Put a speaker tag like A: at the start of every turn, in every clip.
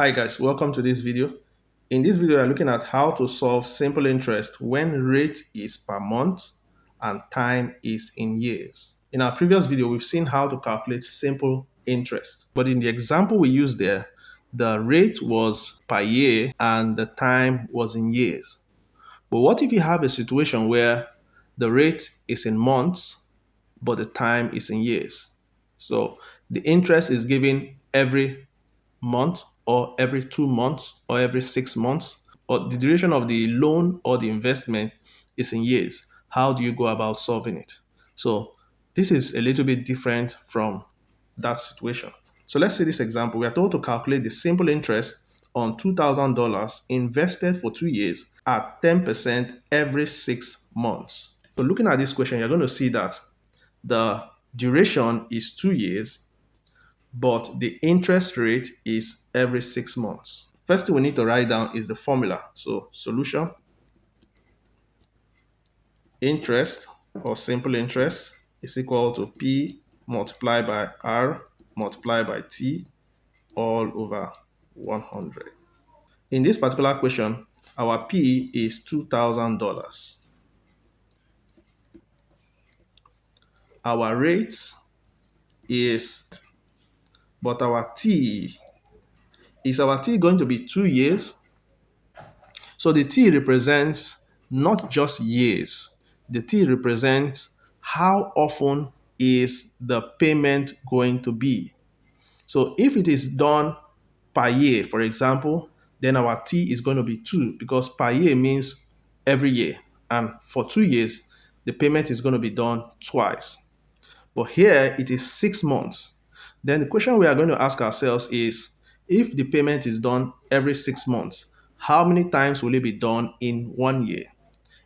A: Hi guys, welcome to this video. In this video, we're looking at how to solve simple interest when rate is per month and time is in years. In our previous video, we've seen how to calculate simple interest. But in the example we used there, the rate was per year and the time was in years. But what if you have a situation where the rate is in months, but the time is in years? So the interest is given every month or every 2 months or every 6 months, or the duration of the loan or the investment is in years. How do you go about solving it? So this is a little bit different from that situation. So let's see this example. We are told to calculate the simple interest on $2,000 invested for 2 years at 10% every 6 months. So looking at this question, you're going to see that the duration is 2 years, but the interest rate is every 6 months. First thing we need to write down is the formula. So solution, interest or simple interest is equal to P multiplied by R multiplied by T all over 100. In this particular question, our P is $2,000. Our rate is, but our T, is our T going to be 2 years? So the T represents not just years. The T represents how often is the payment going to be. So if it is done per year, for example, then our T is going to be 2 because per year means every year. And for 2 years, the payment is going to be done twice. But here it is 6 months. Then the question we are going to ask ourselves is, if the payment is done every 6 months, how many times will it be done in 1 year?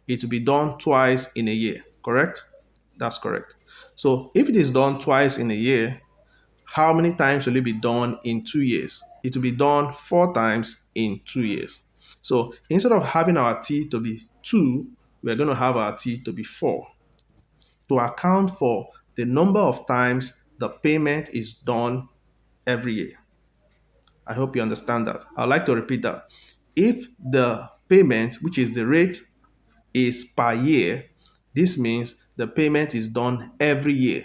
A: It will be done twice in a year, correct? That's correct. So if it is done twice in a year, how many times will it be done in 2 years? It will be done 4 times in 2 years. So instead of having our T to be 2, we're going to have our T to be 4 to account for the number of times the payment is done every year. I hope you understand that. I'd like to repeat that. If the payment, which is the rate, is per year, this means the payment is done every year.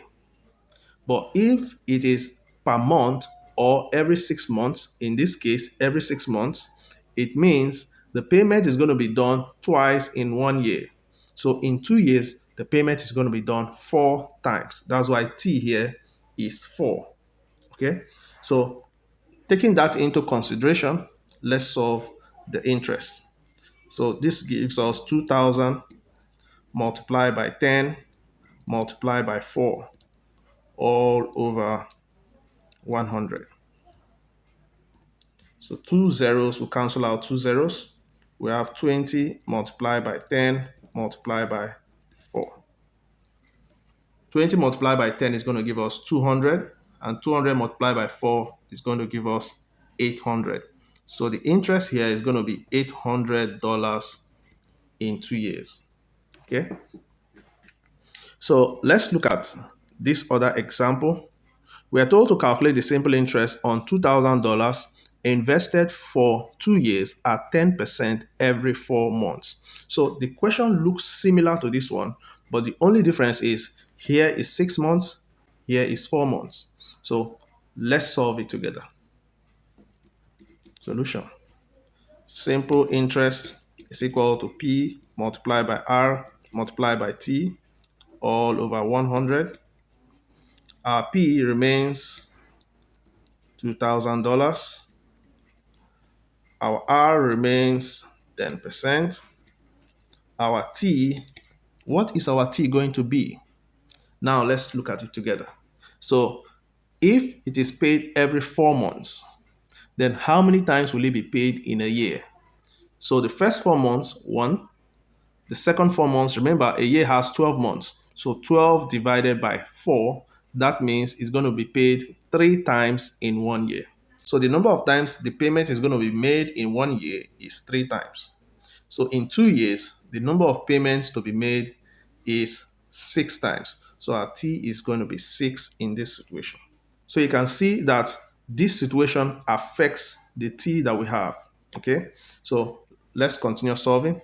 A: But if it is per month or every 6 months, in this case, every 6 months, it means the payment is going to be done twice in 1 year. So in 2 years, the payment is going to be done 4 times. That's why T here is 4. Okay, so taking that into consideration, let's solve the interest. So this gives us 2,000 multiplied by 10 multiplied by 4 all over 100. So 2 zeros will cancel out 2 zeros. We have 20 multiplied by 10 multiplied by 4. 20 multiplied by 10 is going to give us 200, and 200 multiplied by 4 is going to give us 800. So the interest here is going to be $800 in 2 years. Okay. So let's look at this other example. We are told to calculate the simple interest on $2,000 invested for 2 years at 10% every 4 months. So the question looks similar to this one, but the only difference is here is 6 months, here is 4 months. So let's solve it together. Solution. Simple interest is equal to P multiplied by R multiplied by T all over 100. Our P remains $2,000. Our R remains 10%. Our T, what is our T going to be? Now let's look at it together. So if it is paid every 4 months, then how many times will it be paid in a year? So the first 4 months, 1. The second 4 months, remember a year has 12 months. So 12 divided by 4, that means it's going to be paid 3 times in 1 year. So the number of times the payment is going to be made in 1 year is 3 times. So in 2 years, the number of payments to be made is 6 times. So our T is going to be 6 in this situation. So you can see that this situation affects the t that we have. Okay, so let's continue solving.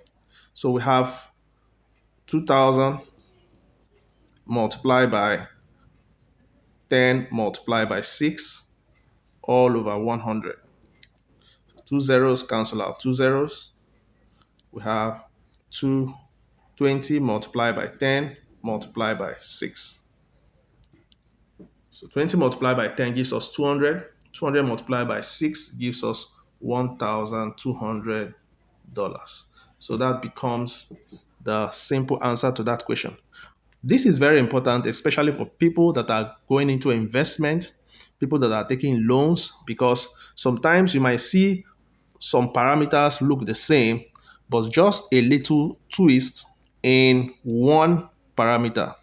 A: So we have 2000 multiplied by 10 multiplied by 6 all over 100. Two zeros cancel out two zeros. We have 220 multiplied by 10 multiplied by 6. So 20 multiplied by 10 gives us 200. 200 multiplied by 6 gives us $1,200. So that becomes the simple answer to that question. This is very important, especially for people that are going into investment, people that are taking loans, because sometimes you might see some parameters look the same, but just a little twist in one parameter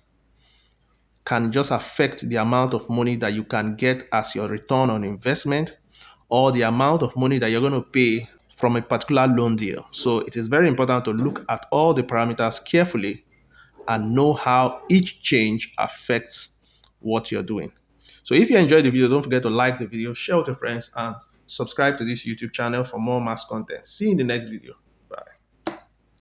A: can just affect the amount of money that you can get as your return on investment, or the amount of money that you're going to pay from a particular loan deal. So it is very important to look at all the parameters carefully and know how each change affects what you're doing. So if you enjoyed the video, don't forget to like the video, share with your friends, and subscribe to this YouTube channel for more maths content. See you in the next video.